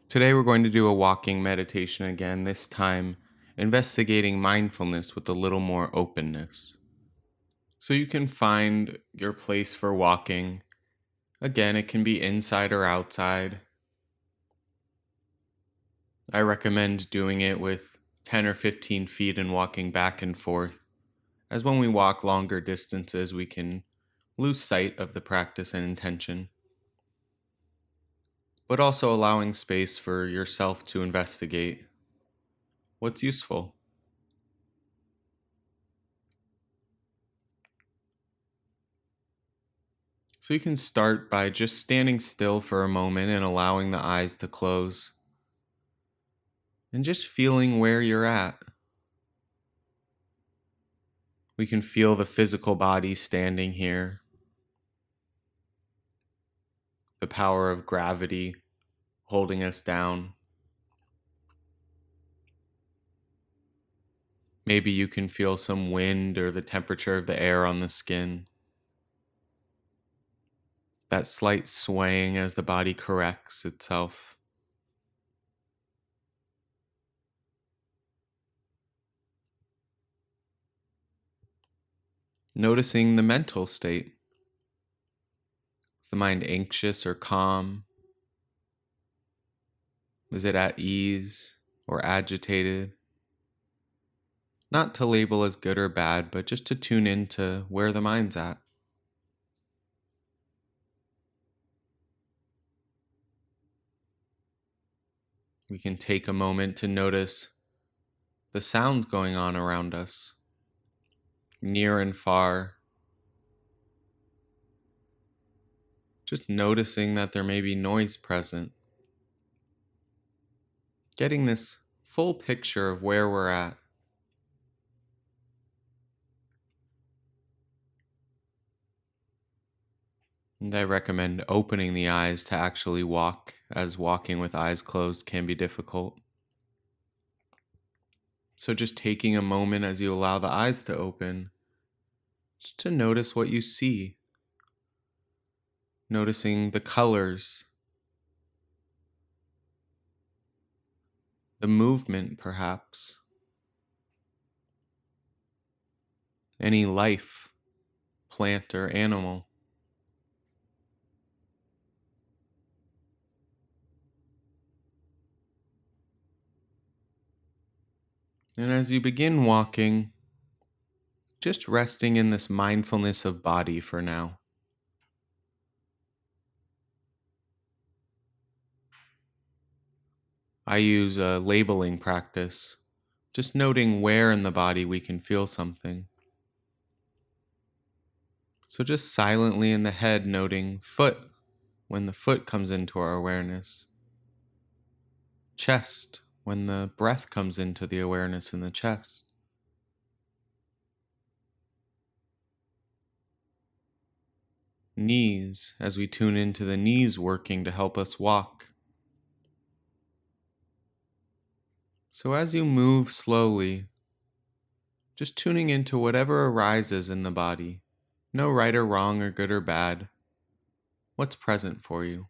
Today we're going to do a walking meditation again, this time investigating mindfulness with a little more openness. So you can find your place for walking. Again, it can be inside or outside. I recommend doing it with 10 or 15 feet and walking back and forth, as when we walk longer distances, we can lose sight of the practice and intention, but also allowing space for yourself to investigate what's useful. So you can start by just standing still for a moment and allowing the eyes to close and just feeling where you're at. We can feel the physical body standing here, the power of gravity holding us down. Maybe you can feel some wind or the temperature of the air on the skin. That slight swaying as the body corrects itself. Noticing the mental state. Is the mind anxious or calm? Is it at ease or agitated? Not to label as good or bad, but just to tune into where the mind's at. We can take a moment to notice the sounds going on around us, near and far. Just noticing that there may be noise present. Getting this full picture of where we're at. And I recommend opening the eyes to actually walk, as walking with eyes closed can be difficult. So just taking a moment as you allow the eyes to open, just to notice what you see. Noticing the colors, the movement perhaps, any life, plant or animal. And as you begin walking, just resting in this mindfulness of body for now. I use a labeling practice, just noting where in the body we can feel something. So just silently in the head noting foot when the foot comes into our awareness, chest when the breath comes into the awareness in the chest, knees as we tune into the knees working to help us walk. So as you move slowly, just tuning into whatever arises in the body, no right or wrong or good or bad, what's present for you.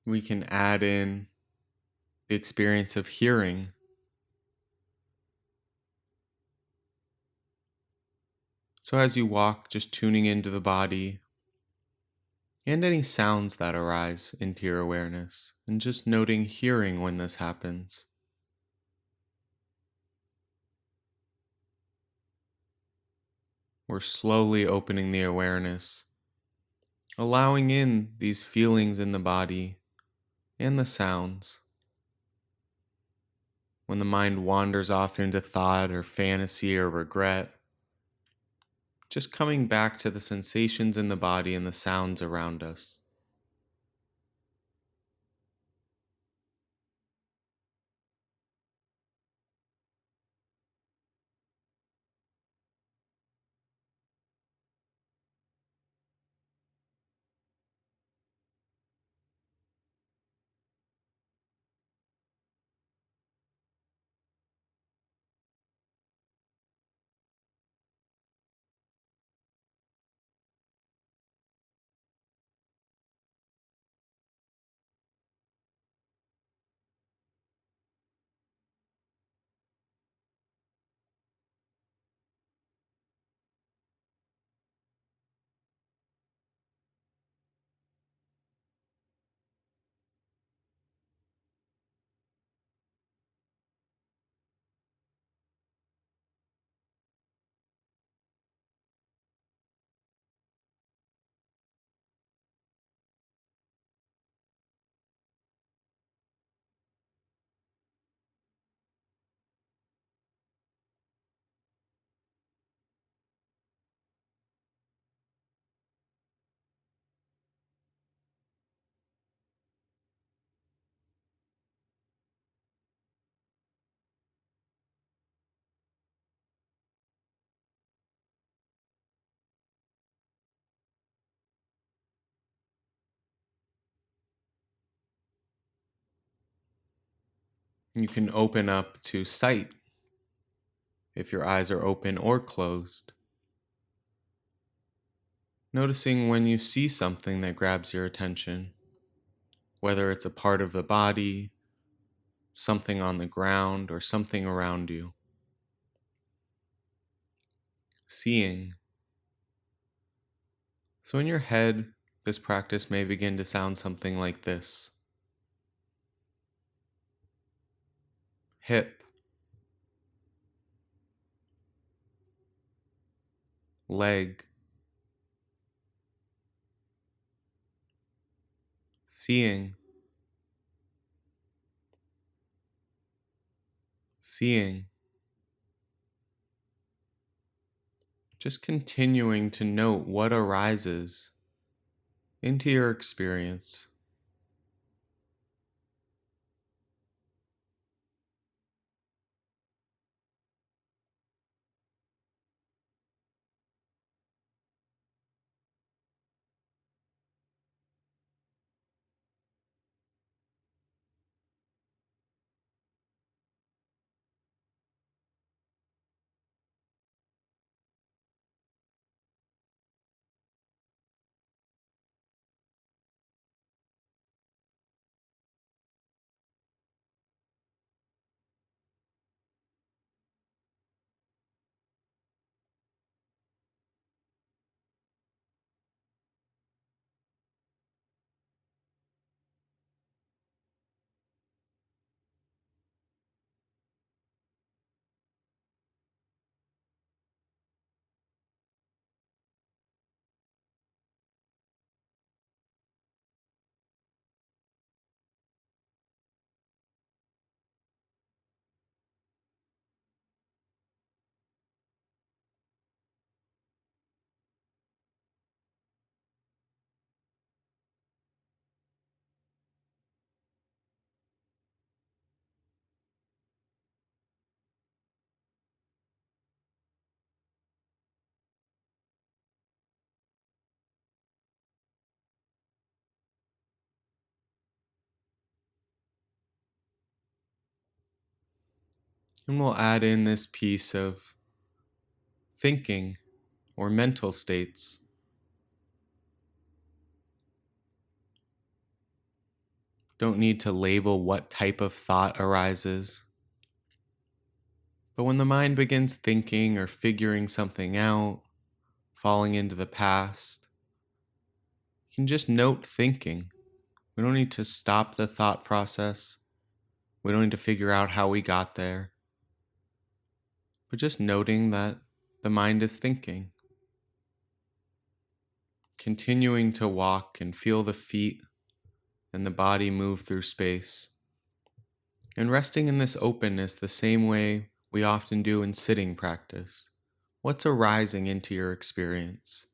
We can add in the experience of hearing. So as you walk, just tuning into the body and any sounds that arise into your awareness, and just noting hearing when this happens. We're slowly opening the awareness, allowing in these feelings in the body and the sounds. When the mind wanders off into thought or fantasy or regret, just coming back to the sensations in the body and the sounds around us. You can open up to sight if your eyes are open or closed. Noticing when you see something that grabs your attention, whether it's a part of the body, something on the ground, or something around you. Seeing. So in your head, this practice may begin to sound something like this: hip, leg, seeing, seeing. Just continuing to note what arises into your experience. And we'll add in this piece of thinking or mental states. Don't need to label what type of thought arises. But when the mind begins thinking or figuring something out, falling into the past, you can just note thinking. We don't need to stop the thought process. We don't need to figure out how we got there. But just noting that the mind is thinking. Continuing to walk and feel the feet and the body move through space. And resting in this openness the same way we often do in sitting practice. What's arising into your experience?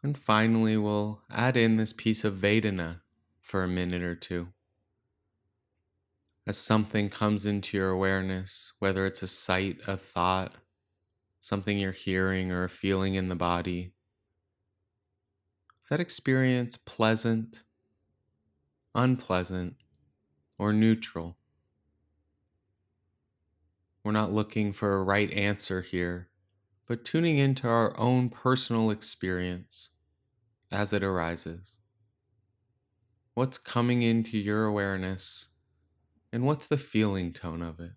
And finally, we'll add in this piece of Vedana for a minute or two. As something comes into your awareness, whether it's a sight, a thought, something you're hearing or feeling in the body, is that experience pleasant, unpleasant, or neutral? We're not looking for a right answer here, but tuning into our own personal experience as it arises. What's coming into your awareness, and what's the feeling tone of it?